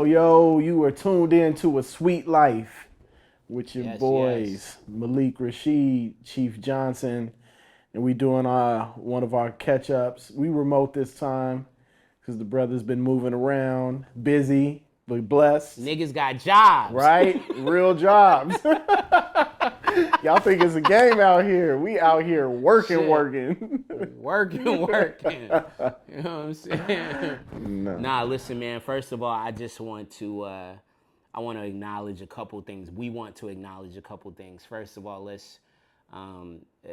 Yo, you are tuned in to A Sweet Life with your Yes, yes. boys, Malik, Rasheed, Chief Johnson, and we doing one of our catch ups. We remote this time because the brother's been moving around, busy, but blessed, Niggas got jobs. right? Real jobs. Y'all think it's a game out here. We out here working, Shit. working. Working, working. You know what I'm saying? No. Nah, listen, man. First of all, I just want to I want to acknowledge a couple things. We want to acknowledge a couple things. First of all, let's um, uh,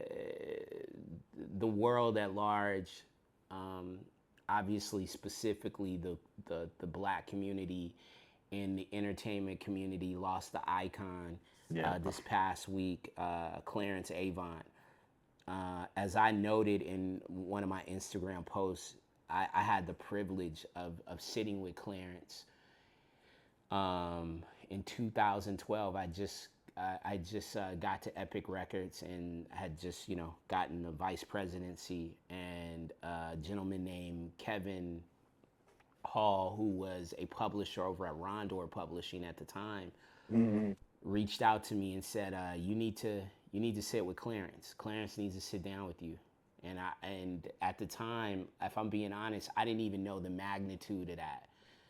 the world at large, um, obviously specifically the black community and the entertainment community lost the icon Yeah. this past week, Clarence Avant. As I noted in one of my Instagram posts, I had the privilege of sitting with Clarence in 2012. I just got to Epic Records and had just gotten the vice presidency, and a gentleman named Kevin Hall, who was a publisher over at Rondor Publishing at the time, Mm-hmm. reached out to me and said, "You need to sit with Clarence. Clarence needs to sit down with you." And at the time, if I'm being honest, I didn't even know the magnitude of that.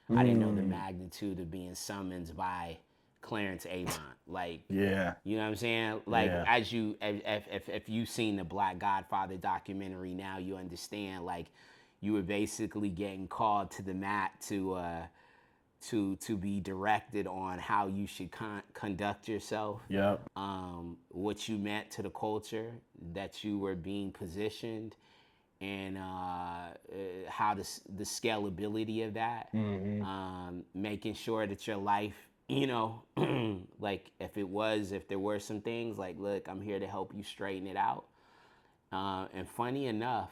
I didn't know the Mm. magnitude of being summoned by Clarence Avant. Like, Yeah. you know what I'm saying? Like, Yeah. as you, if you've seen the Black Godfather documentary, now you understand. Like, you were basically getting called to the mat to be directed on how you should conduct yourself, Yep. what you meant to the culture, that you were being positioned, and how the scalability of that, Mm-hmm. making sure that your life, like if there were some things, like, look, I'm here to help you straighten it out. And funny enough,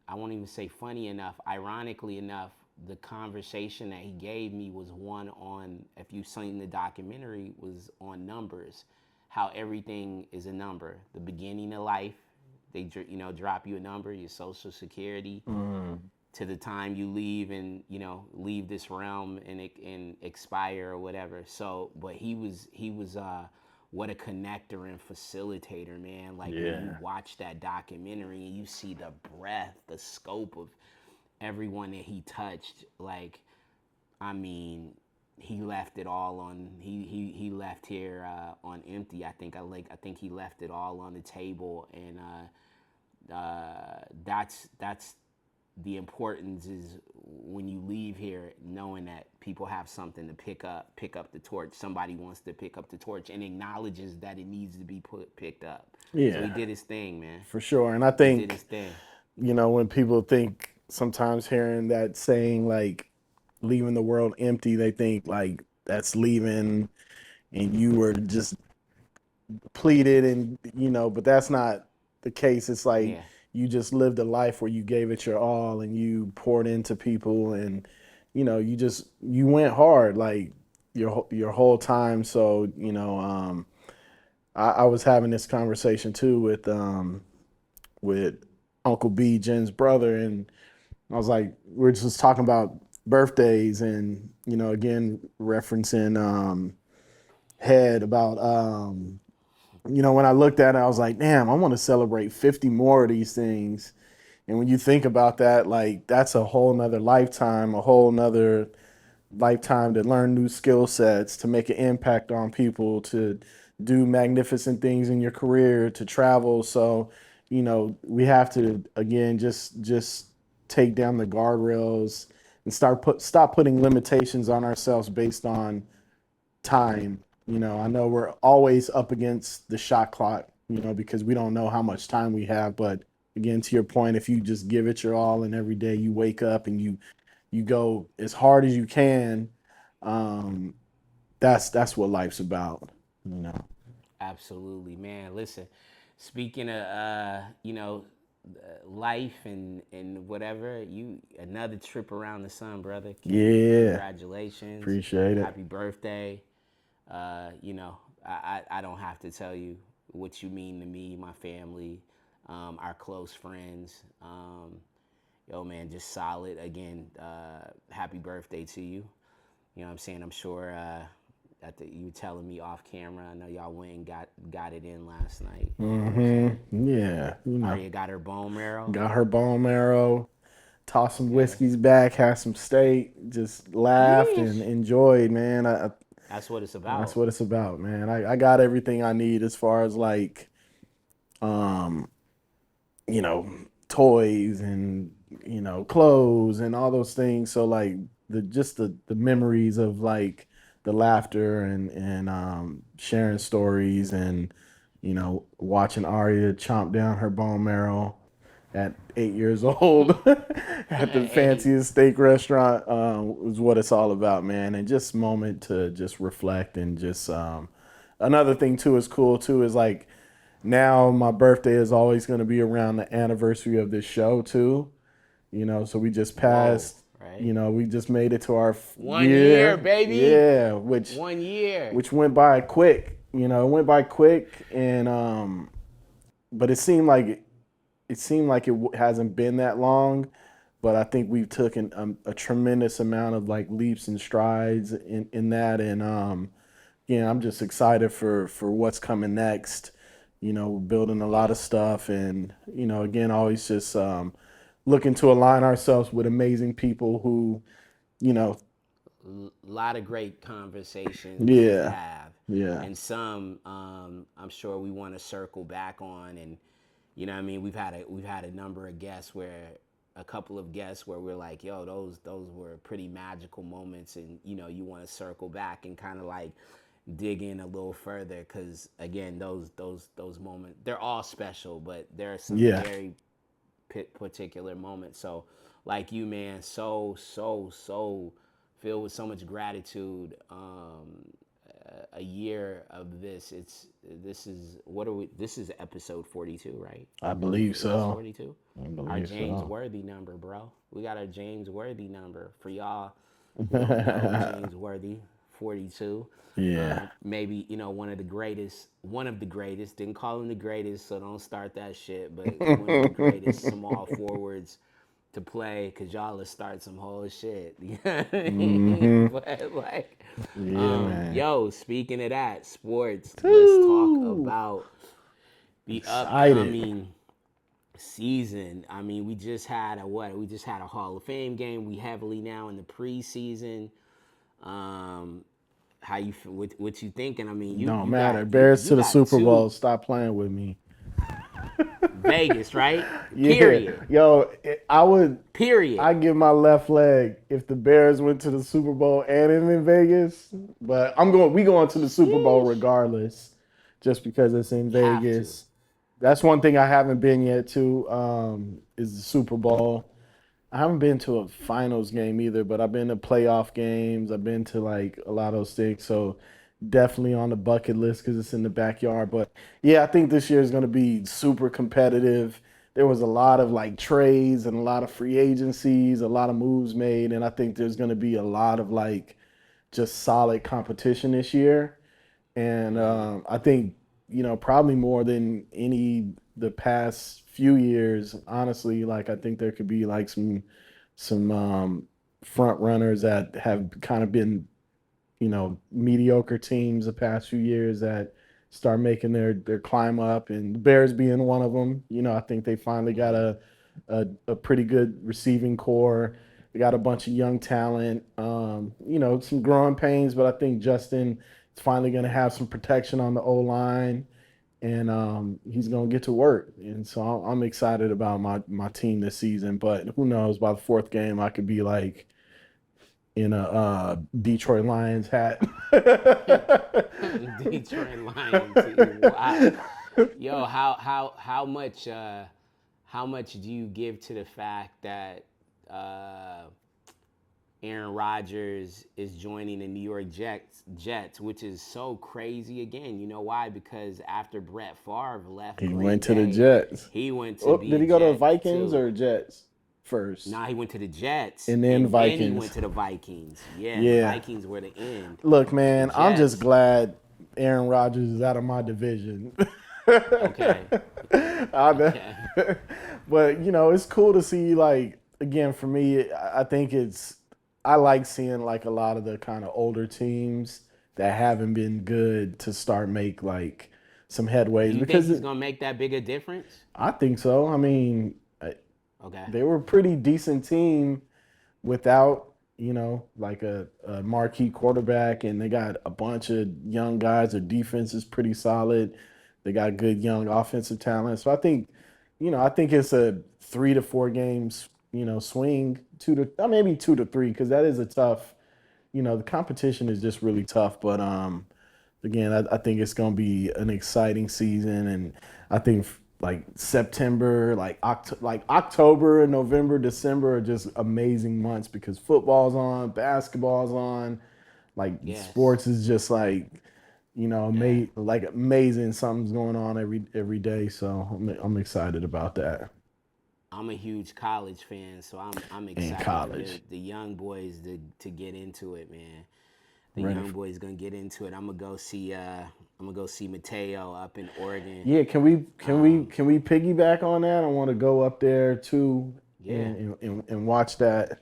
I won't even say funny enough, ironically enough, the conversation that he gave me was one on, if you've seen the documentary, was on numbers. How everything is a number. The beginning of life, they drop you a number, your social security, Mm. to the time you leave and leave this realm and expire or whatever. So, but he was what a connector and facilitator, man. Like, when you Yeah. watch that documentary and you see the breadth, the scope of everyone that he touched, like, I mean, he left it all on. He left here on empty. I think he left it all on the table, and that's the importance is when you leave here, knowing that people have something to pick up the torch. Somebody wants to pick up the torch and acknowledges that it needs to be picked up. So he Yeah. did his thing, man. For sure. And I He did think, his thing. when people think sometimes hearing that saying like leaving the world empty, they think like that's leaving and you were just depleted and but that's not the case. It's like Yeah, you just lived a life where you gave it your all and you poured into people and you went hard like your whole time. So, I was having this conversation too with Uncle B, Jen's brother, and I was like, we're just talking about birthdays, and again referencing Head about when I looked at it, I was like, damn, I want to celebrate 50 more of these things. And when you think about that, like that's a whole nother lifetime, a whole nother lifetime to learn new skill sets, to make an impact on people, to do magnificent things in your career, to travel. So, we have to again just take down the guardrails and stop putting limitations on ourselves based on time. I know we're always up against the shot clock, because we don't know how much time we have. But again, to your point, if you just give it your all and every day you wake up and you go as hard as you can, um, that's what life's about, you know. absolutely, man. Listen, speaking of life and whatever, you another trip around the sun, brother. Yeah, Congratulations, appreciate it. happy birthday. I don't have to tell you what you mean to me, my family, our close friends. Yo, man, just solid. Again, happy birthday to you. You know what I'm saying? I'm sure you telling me off camera. I know y'all went and got it in last night. You know what I'm saying? Yeah, Arya got her bone marrow. got her bone marrow, tossed some Okay. whiskeys back, had some steak, just laughed and Yeesh. enjoyed, man. That's what it's That's about. what it's about, man. I got everything I need as far as like, um, you know, toys and clothes and all those things. So like the memories of like the laughter and sharing stories and watching Arya chomp down her bone marrow at 8 years old at the Hey, fanciest steak restaurant is what it's all about, man. And just moment to just reflect and just another thing too is cool too is like now my birthday is always going to be around the anniversary of this show too. So we just whoa, passed. right? We just made it to our 1 year, year. baby. Yeah, which 1 year. which went by quick. It went by quick, and but it seemed like it hasn't been that long. But I think we've taken a tremendous amount of like leaps and strides in that, and yeah, I'm just excited for what's coming next. Building a lot Yeah. of stuff, and again, always just looking to align ourselves with amazing people who, you know, Lot of great conversations to yeah, have, yeah, and some I'm sure we want to circle back on. And you know what I mean, we've had a number of guests where a couple of guests where we're like, yo, those were pretty magical moments, and you want to circle back and kind of like dig in a little further, because again, those moments, they're all special, but there are some yeah. very particular moments. So, like you, man, so filled with so much gratitude. A year of this. This is what are we? This is episode 42, right? I believe Is this so. 42? I Our believe James so. Worthy number, bro. We got our James Worthy number for y'all who don't know. James Worthy, 42. Yeah. Maybe one of the greatest. One of the greatest. Didn't call him the greatest, so don't start that shit. But one of the greatest small forwards to play, because y'all will start some whole shit. You know what I mean? hmm But like, Yeah, man. yo, speaking of that, sports, let's talk Woo! about the Excited. upcoming season. I mean, we just had a what? We just had a Hall of Fame game. We heavily now in the preseason. Um, how you what you thinking? I mean, you Don't you matter. got you Bears you to the got Super two. Bowl. Stop playing with me. Vegas, right? Yeah. Period. Yo, I Period. give my left leg if the Bears went to the Super Bowl and I'm in Vegas. But we going to the Super Bowl Sheesh. regardless, just because it's in Have to. Vegas. That's one thing I haven't been yet too, is the Super Bowl. I haven't been to a finals game either, but I've been to playoff games. I've been to like a lot of those things. So definitely on the bucket list because it's in the backyard. But yeah, I think this year is going to be super competitive. There was a lot of like trades and a lot of free agencies, a lot of moves made, and I think there's going to be a lot of like just solid competition this year. And I think probably more than any the past few years, honestly. Like I think there could be like some front runners that have kind of been mediocre teams the past few years that start making their climb up, and the Bears being one of them. I think they finally got a pretty good receiving core. They got a bunch of young talent. Some growing pains, but I think Justin is finally going to have some protection on the O line, and he's going to get to work. And so I'm excited about my team this season. But who knows? By the fourth game, I could be like in a Detroit Lions hat. Detroit Lions. Wow. Yo, how much do you give to the fact that uh, Aaron Rodgers is joining the New York Jets, which is so crazy. Again, you know why? Because after Brett Favre left He Green went to the Bay, Jets. he went to Oh, be did a he go to the Jet Vikings too. or Jets first? Now he went to the Jets, And then and then he went Vikings. to the Vikings. Yeah, the Yeah. Vikings were the end. Look, The man, I'm just Jets, glad Aaron Rodgers is out of my division. okay, okay. But it's cool to see. Like again, for me, I think I like seeing like a lot of the kind of older teams that haven't been good to start make like some Do headways you think because he's gonna make that big a difference? I think so. I mean, Okay. they were a pretty decent team without, like a marquee quarterback, and they got a bunch of young guys. Their defense is pretty solid. They got good young offensive talent. So I think it's a 3 to 4 games, swing, maybe 2 to 3, because that is a tough. The competition is just really tough. But again, I think it's going to be an exciting season, and I think like September, like October, November, December are just amazing months because football's on, basketball's on, like Yes. sports is just like Yeah. amazing. Something's going on every day, so I'm excited about that. I'm a huge college fan, so I'm In excited for college, the young boys to get into it, man. The ready young for boys gonna get into it. I'm gonna go see Mateo up in Oregon. Yeah, Um, can we piggyback on that? I want to go up there too yeah. and watch that.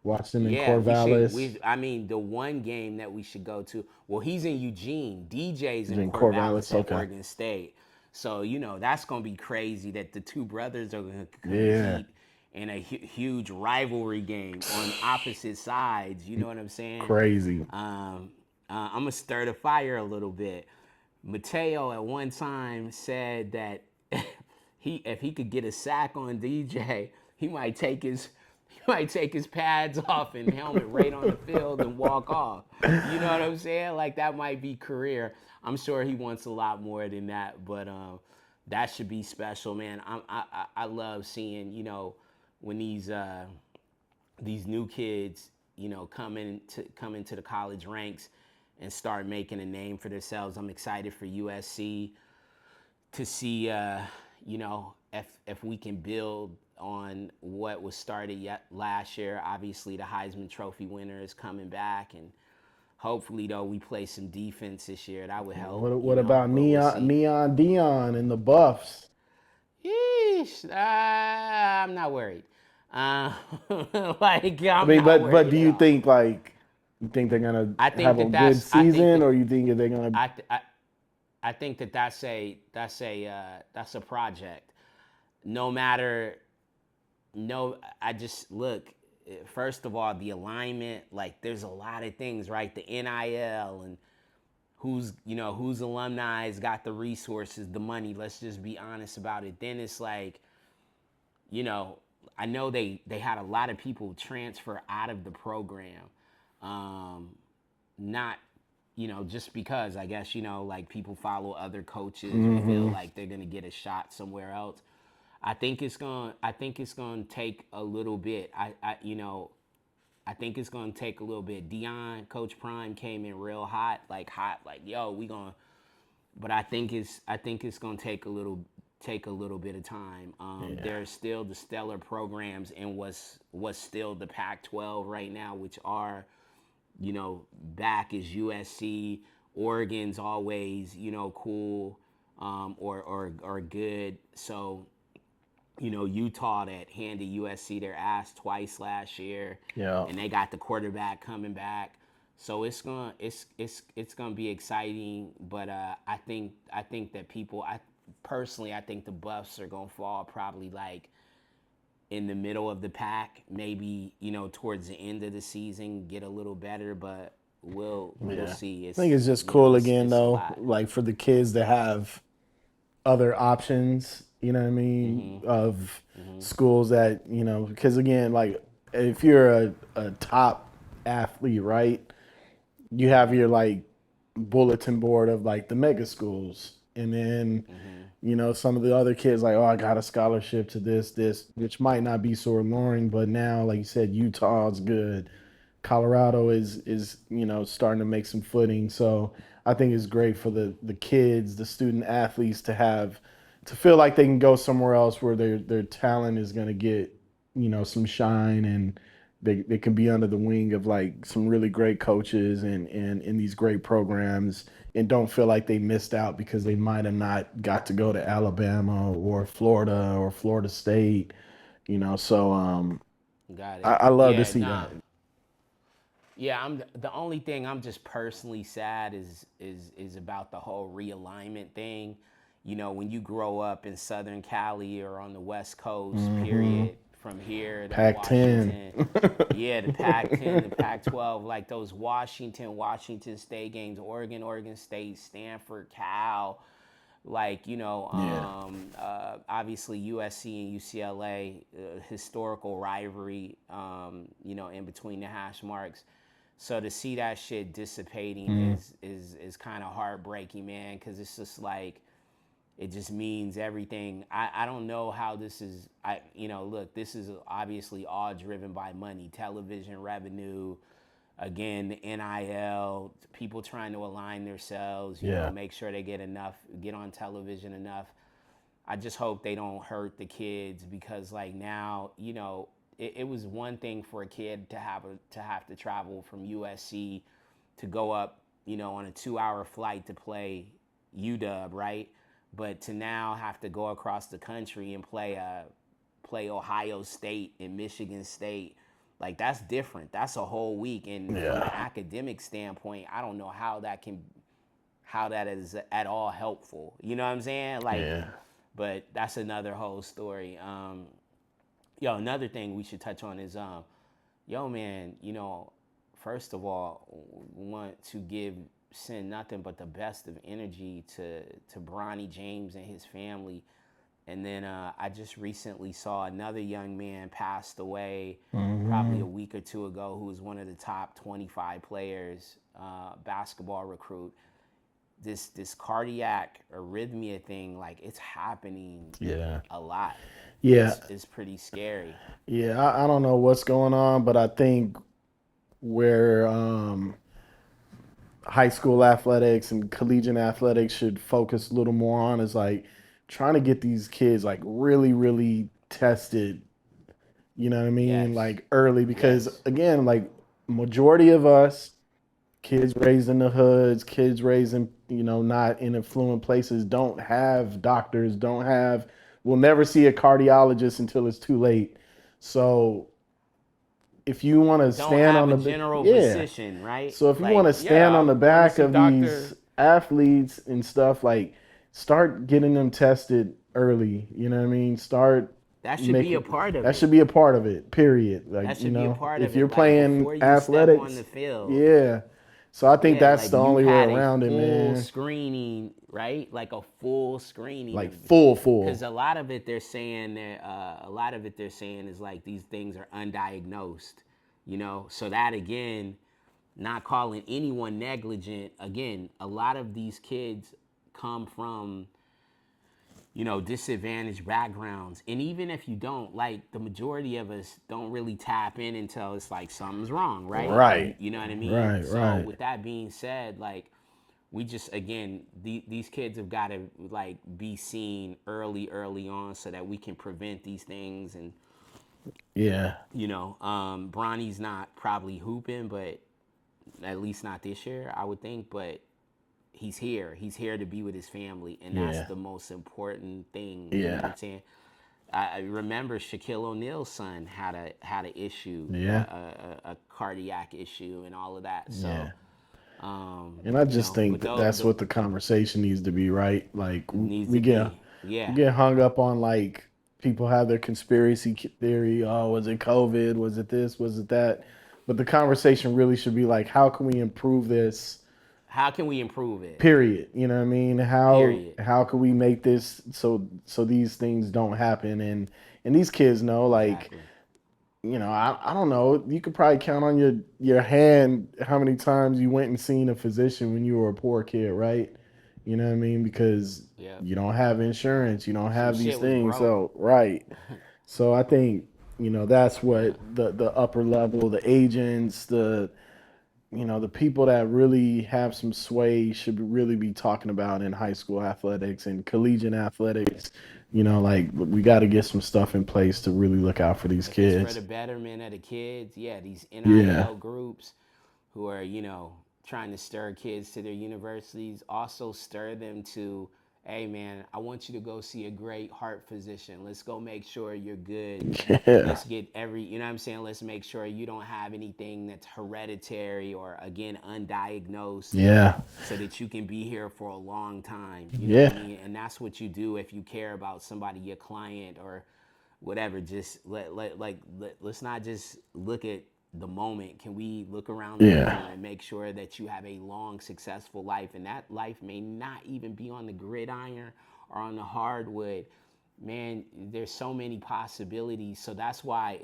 Watch them in Yeah, we should. Corvallis. I mean, the one game that we should go to. Well, he's in Eugene. DJ's in In Corvallis Corvallis, at okay. Oregon State. So that's gonna be crazy that the two brothers are gonna Yeah, compete in a huge rivalry game on opposite sides. You know what I'm saying? crazy. I'm gonna stir the fire a little bit. Mateo at one time said that if he could get a sack on DJ, he might take his pads off and helmet right on the field and walk off. You know what I'm saying? Like that might be career. I'm sure he wants a lot more than that, but that should be special, man. I love seeing when these new kids come into the college ranks and start making a name for themselves. I'm excited for USC to see if we can build on what was started yet last year. Obviously, the Heisman Trophy winner is coming back, and hopefully, though, we play some defense this year. That would help, What about but we'll see. Neon Dion and the Buffs? Yeesh, I'm not worried. Uh, like I I'm mean, not but worried do at you all. think like you think they're gonna I think have a that good that's. I think season, that or you think they're gonna? I, I I think that that's a project. No matter no, I just look. First of all, the alignment. Like, there's a lot of things, right? The NIL and whose alumni has got the resources, the money. Let's just be honest about it. Then it's like, you know, I know they had a lot of people transfer out of the program, not just because I guess like people follow other coaches or feel Hmm. like they're gonna get a shot somewhere else. I think it's gonna take a little bit. I think it's gonna take a little bit. Coach Prime came in real hot, like yo, we gonna. But I think it's gonna take a little bit of time. Yeah, There's still the stellar programs in what's still the Pac-12 right now, which are back is USC. Oregon's always cool, or good. So Utah that handed USC their ass twice last year, yeah, and they got the quarterback coming back. So it's gonna be exciting, but I think that I personally I think the Buffs are gonna fall probably like in the middle of the pack, maybe towards the end of the season get a little better, but we'll yeah. see. I think It's it's just you know cool it's again it's a though, lot. like for the kids to have other options, you know what I mean, Mhm. of Mhm. schools that, because again, like if you're a top athlete, right, you have Mhm. your like bulletin board of like the mega schools. And then, Mhm. some of the other kids like, oh, I got a scholarship to this, which might not be so alluring, but now, like you said, Utah's good. Colorado is starting to make some footing. So I think it's great for the kids, the student athletes to feel like they can go somewhere else where their talent is going to get some shine, and they can be under the wing of like some really great coaches and in these great programs, and don't feel like they missed out because they might have not got to go to Alabama or Florida or Florida State. So Got I, it. I love to Yeah. see Nah. that. Yeah, I'm the only thing I'm just personally sad is about the whole realignment thing. You know, when you grow up in Southern Cali or on the West Coast, Mm-hmm. period, from here to Pac-10. Washington, yeah, the Pac-10, the Pac-12, like those Washington State games, Oregon State, Stanford, Cal, like Yeah. obviously USC and UCLA, historical rivalry, in between the hash marks. So to see that shit dissipating Mm. is kind of heartbreaking, man, because it's just like it just means everything. I don't know how this is. Look, this is obviously all driven by money, television revenue, again, the NIL, people trying to align themselves, Yeah. make sure they get on television enough. I just hope they don't hurt the kids because like now, it was one thing for a kid to have to travel from USC to go up, on a 2 hour flight to play UW, right? But to now have to go across the country and play Ohio State and Michigan State, like that's different. That's a whole week. And from an Yeah. academic standpoint, I don't know how that is at all helpful. You know what I'm saying? Like, Yeah. but that's another whole story. Yo, another thing we should touch on is yo man, first of all, want to send nothing but the best of energy to Bronny James and his family. And then I just recently saw another young man passed away probably Mm-hmm. a week or two ago who was one of the top 25 players, basketball recruit. This cardiac arrhythmia thing, like it's happening Yeah. a lot. Yeah. It's pretty scary. Yeah. I don't know what's going on, but I think where high school athletics and collegiate athletics should focus a little more on is like trying to get these kids like really, really tested, you know what I mean? Yes. Like early, because Yes. again, like majority of us, kids raised in the hoods, kids raised in, not in affluent places, don't have doctors, don't have, will never see a cardiologist until it's too late. So if you want to Don't stand have on a the, general yeah, physician, right? so if you want Like, to stand yeah, on the I'm going to back see of these doctor. athletes and stuff, like start getting them tested early. You know what I mean? Start That should be a making part of that should it. be a part of it. Period. Like That should be a part if of you're it. Like playing before you step on athletics, the field, yeah. So I think yeah, that's like the you only way had a around it, full man. screening, right? Like a full screening Like of, full, because full. a lot of it they're saying is like these things are undiagnosed, So that again, not calling anyone negligent. Again, a lot of these kids come from disadvantaged backgrounds. And even if you don't, like the majority of us don't really tap in until it's like something's wrong, right? Right. You know what I mean? Right. So Right. with that being said, like we just again these kids have got to like be seen early on so that we can prevent these things. And Yeah. Bronny's not probably hooping, but at least not this year, I would think. But he's here to be with his family, and that's Yeah. the most important thing. You know what Yeah. I'm saying? I remember Shaquille O'Neal's son had an issue, Yeah. a cardiac issue, and all of that. So, Yeah. And I just but think that though that's what the conversation needs to be, right? Like needs we to get be, we yeah. get hung up on like people have their conspiracy theory. Oh, was it COVID? Was it this? Was it that? But the conversation really should be like, how can we improve this? How can we improve it? Period. You know what I mean? Period. How can we make this so these things don't happen? And these kids know, like, Exactly. I don't know. You could probably count on your hand how many times you went and seen a physician when you were a poor kid, right? You know what I mean? Because Yep. you don't have insurance, you don't Some have these shit was things. broke. So, right. So I think, that's what the upper level, the agents, the people that really have some sway should really be talking about in high school athletics and collegiate athletics. Like we got to get some stuff in place to really look out for these If it's for kids. the betterment of the kids, yeah, these Yeah. NIL groups who are, trying to stir kids to their universities, also stir them to hey man, I want you to go see a great heart physician. Let's go make sure you're good. Yeah. Let's get you know what I'm saying? Let's make sure you don't have anything that's hereditary or, again, undiagnosed, Yeah. so that you can be here for a long time. You know what I Yeah. mean? And that's what you do if you care about somebody, your client or whatever. Just let's not just look at the moment. Can we look around the Yeah. corner and make sure that you have a long, successful life? And that life may not even be on the gridiron or on the hardwood. Man, there's so many possibilities. So that's why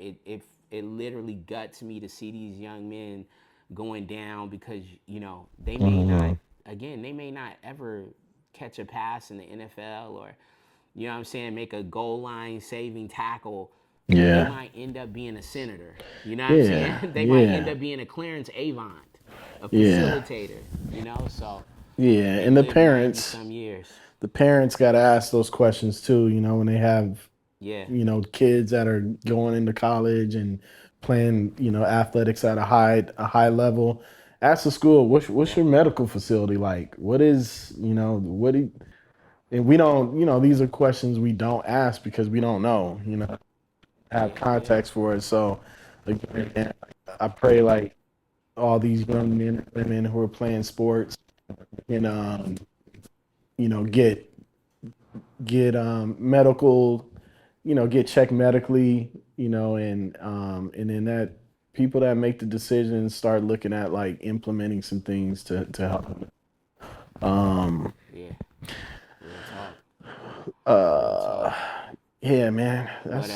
it literally guts me to see these young men going down, because they may not, Hmm. again, they may not ever catch a pass in the NFL, or you know what I'm saying, make a goal line saving tackle, but they Yeah. might end up being a senator. You know what I'm saying? Yeah. They might end Yeah. up being a Clarence Avant, a Yeah. facilitator, so Yeah. and And the live 90 parents, some years. the parents got to ask those questions too, when they have, Yeah. kids that are going into college and playing, athletics at a high level. Ask the school, what's Yep. your medical facility like? What is, what do and we don't, these are questions we don't ask because we don't know, have Yeah. Yeah. context for it. So again, I pray like all these young men and women who are playing sports and get medical, get checked medically, and then that people that make the decisions start looking at like implementing some things to help them. Um Yeah. Real talk. Real uh talk. yeah, man. What That's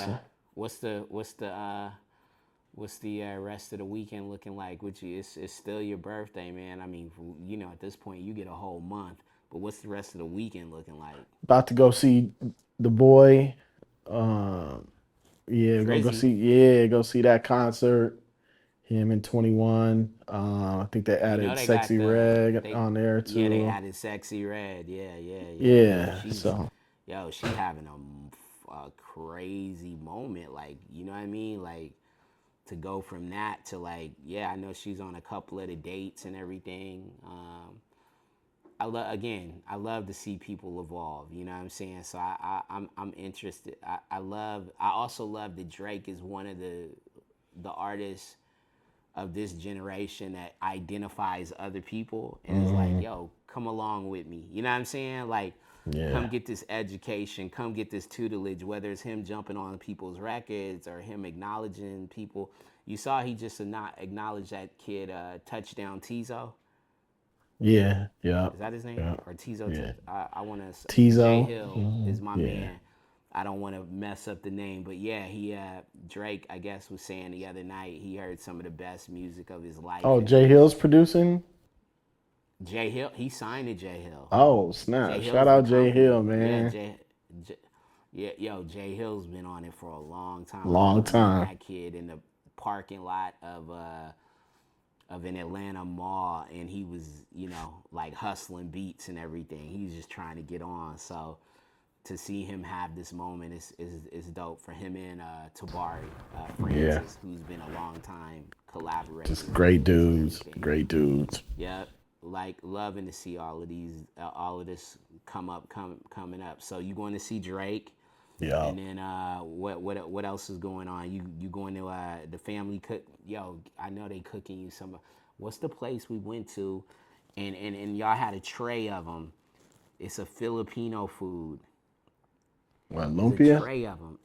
what's the rest of the weekend looking like with you? It's still your birthday, man. I mean, at this point you get a whole month. But what's the rest of the weekend looking like? about to go see the boy. Um yeah, gonna go Drizzy. see yeah, go see that concert. Him in 21. I think they You know added they got Sexy Red they on there yeah, they too. added Sexy Red. Yeah, yeah, yeah. Yeah, so She having a crazy moment. Like, you know what I mean? Like, to go from that to, like, yeah, I know she's on a couple of the dates and everything. I love to see people evolve. You know what I'm saying? So I'm interested. I also love that Drake is one of the artists of this generation that identifies other people and is like, mhm, yo, come along with me. You know what I'm saying? Like, come yeah. get this education, come get this tutelage, whether it's him jumping on people's records or him acknowledging people. You saw he just not acknowledged that kid, Touchdown Tizo. Yeah, yeah, Is that his name? yeah, Or Tizo? yeah. I want to. Jay Tizo. Hill Mhm, is my yeah. man. I don't want to mess up the name, but yeah, Drake, I guess, was saying the other night he heard some of the best music of his life, Oh, and it Jay was Hill's producing. Jay Hill. He signed to Jay Hill. Oh, Jay snap. Shout Hill's the out Jay Hill, company. Yeah, man. J yeah, yo, Jay Hill's been on it for a long time. I Long remember meeting time. that kid in the parking lot of an Atlanta mall, and he was, like, hustling beats and everything. He was just trying to get on. So to see him have this moment is dope for him and Tabari Yeah. Francis, who's been a long time Just collaborators of great his and dudes. everything. Great dudes. Yep, like loving to see all of this coming up. So you going to see Drake, Yeah. and then what else is going on? You going to the family cook? Yo, I know they cooking you some. What's the place we went to, and y'all had a tray of them. It's a Filipino food. What, It was a Lumpia? tray of them.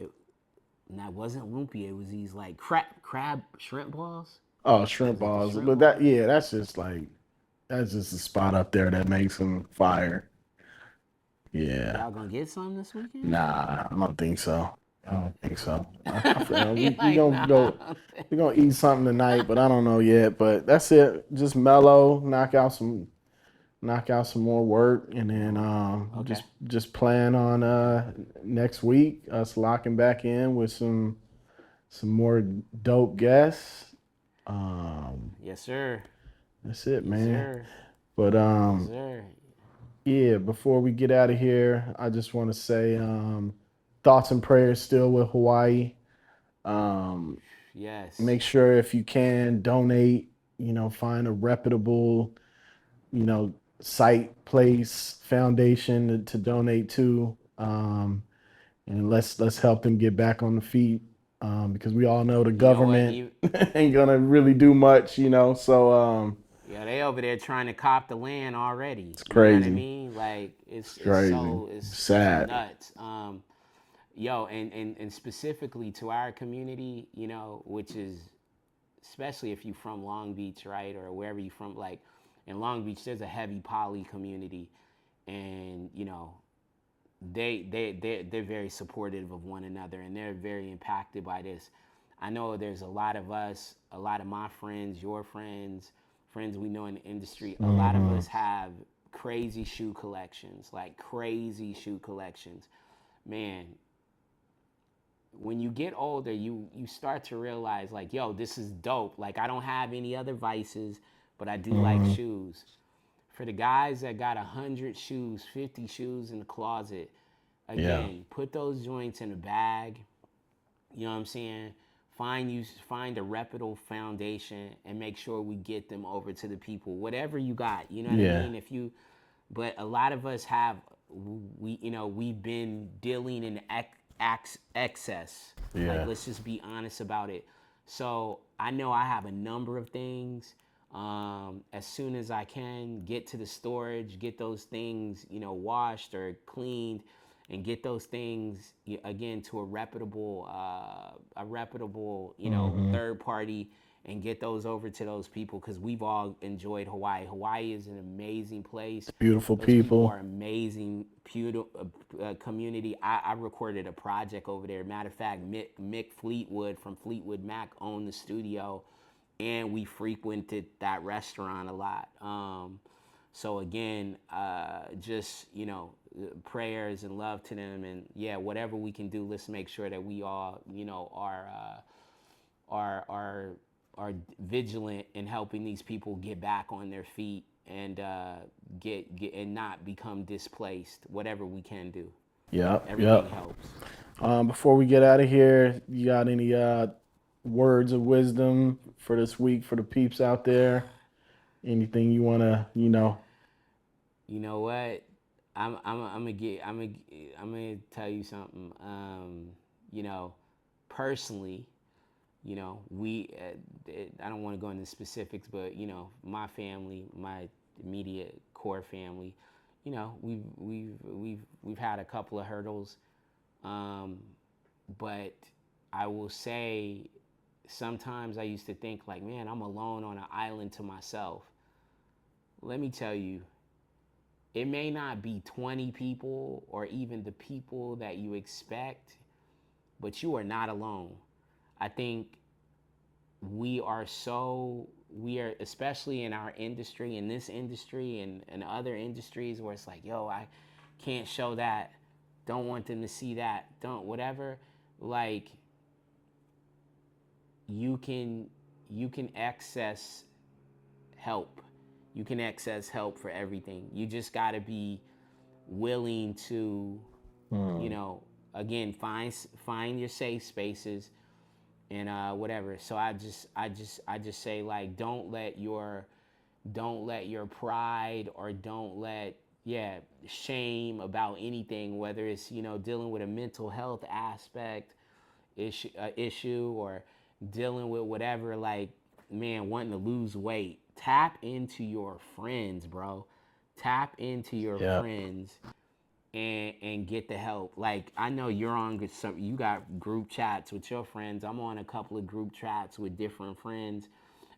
And that wasn't lumpia. It was these, like, crab shrimp balls. Oh, shrimp Was it the balls. shrimp But that, balls? yeah, that's just a spot up there that makes them fire. Yeah. Y'all gonna get some this weekend? Nah, I don't think so. I don't think so. I feel You're we like, gonna nah. go. We gonna eat something tonight, but I don't know yet. But that's it. Just mellow, knock out some more work, and then Okay. just plan on next week us locking back in with some more dope guests. Um, Yes, sir. that's it, Yes, man. sir. But Yes, sir. yeah, before we get out of here, I just want to say thoughts and prayers still with Hawaii. Um, Yes. make sure if you can donate, find a reputable, you know, site, place, foundation to donate to, and let's help them get back on the feet, because we all know the You know what? government ain't gonna really do much, you know. So Yeah, they over there trying to cop the land already. it's You know what I crazy. mean? Like It's it's crazy. so it's Sad. nuts. Yo, and specifically to our community, you know, which is especially if you from Long Beach, right, or wherever you from. Like in Long Beach, there's a heavy poly community, and you know they're very supportive of one another, and they're very impacted by this. I know there's a lot of us, a lot of my friends, your friends, friends we know in the industry. A lot of Hmm. us have crazy shoe collections, like crazy shoe collections. Man, when you get older, you start to realize like, yo, this is dope. Like I don't have any other vices, but I do like Hmm. shoes. For the guys that got 100 shoes, 50 shoes in the closet, Yeah. again, put those joints in a bag. You know what I'm saying? Find a reputable foundation and make sure we get them over to the people. Whatever you got, you know what I Yeah. mean? If you, but a lot of us have we've been dealing in excess. Like Yeah. let's just be honest about it. So I know I have a number of things. As soon as I can get to the storage, get those things washed or cleaned, and get those things again to a reputable Hmm. third party, and get those over to those people, because we've all enjoyed Hawaii. Hawaii is an amazing place. Beautiful Those people people. are amazing, beautiful community. I recorded a project over there. Matter of fact, Mick Fleetwood from Fleetwood Mac owned the studio, and we frequented that restaurant a lot. So again, just prayers and love to them, and yeah, whatever we can do, let's make sure that we all are are are vigilant in helping these people get back on their feet, and get and not become displaced. Whatever we can do, Yep. everything Yep. helps. Before we get out of here, you got any words of wisdom for this week for the peeps out there? Anything you wanna, You know what? I'm gonna tell you something. You know, personally, we I don't want to go into specifics, but my family, my immediate core family, we've had a couple of hurdles, um, but I will say sometimes I used to think like, man, I'm alone on an island to myself. Let me tell you, it may not be 20 people or even the people that you expect, but you are not alone. I think we are, especially in our industry, in this industry, and other industries, where it's like, yo, I can't show that, don't want them to see that, don't whatever. Like you can you can access help. You can access help for everything. You just got to be willing to, you hmm. know, again, find your safe spaces, and whatever. So I just say, like, don't let your pride, or don't let, yeah, shame about anything, whether it's dealing with a mental health aspect issue, or dealing with whatever, like, man, wanting to lose weight. Tap into your friends, bro. Tap into your Yep. friends, and get the help. Like, I know you're on some, you got group chats with your friends. I'm on a couple of group chats with different friends,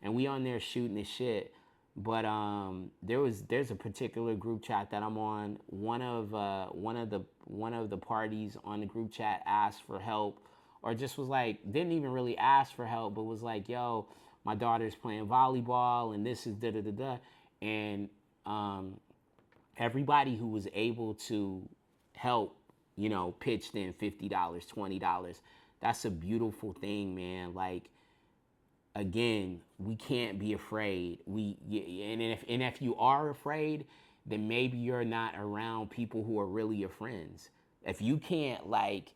and we on there shooting the shit. But there's a particular group chat that I'm on. One of the parties on the group chat asked for help, or just was like, didn't even really ask for help, but was like, yo, my daughter's playing volleyball, and this is da da da da. And um, everybody who was able to help, pitched in $50, $20. That's a beautiful thing, man. Like, again, we can't be afraid. And if you are afraid, then maybe you're not around people who are really your friends. If you can't, like,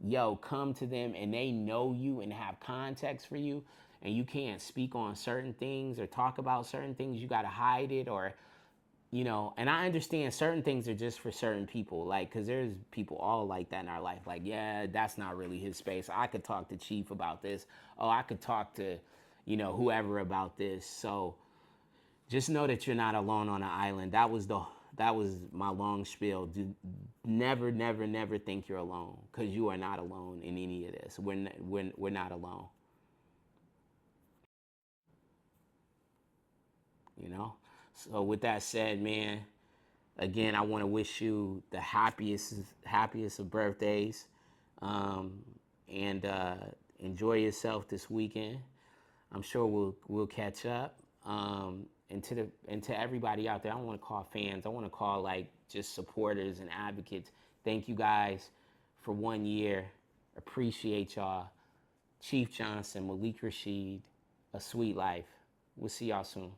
yo, come to them and they know you and have context for you, and you can't speak on certain things or talk about certain things, you got to hide it, or you know, and I understand certain things are just for certain people, like, because there's people all like that in our life. Like, yeah, that's not really his space. I could talk to Chief about this. Oh, I could talk to, you know, whoever about this. So just know that you're not alone on an island. That was my long spiel. Never, never, never think you're alone, because you are not alone in any of this. We're not alone. You know. So with that said, man, again, I want to wish you the happiest of birthdays, um, and enjoy yourself this weekend. I'm sure we'll catch up. And to everybody out there, I don't want to call fans. I want to call like just supporters and advocates. Thank you guys for 1 year. Appreciate y'all. Chief Johnson, Malik Rasheed, A Sweet Life. We'll see y'all soon.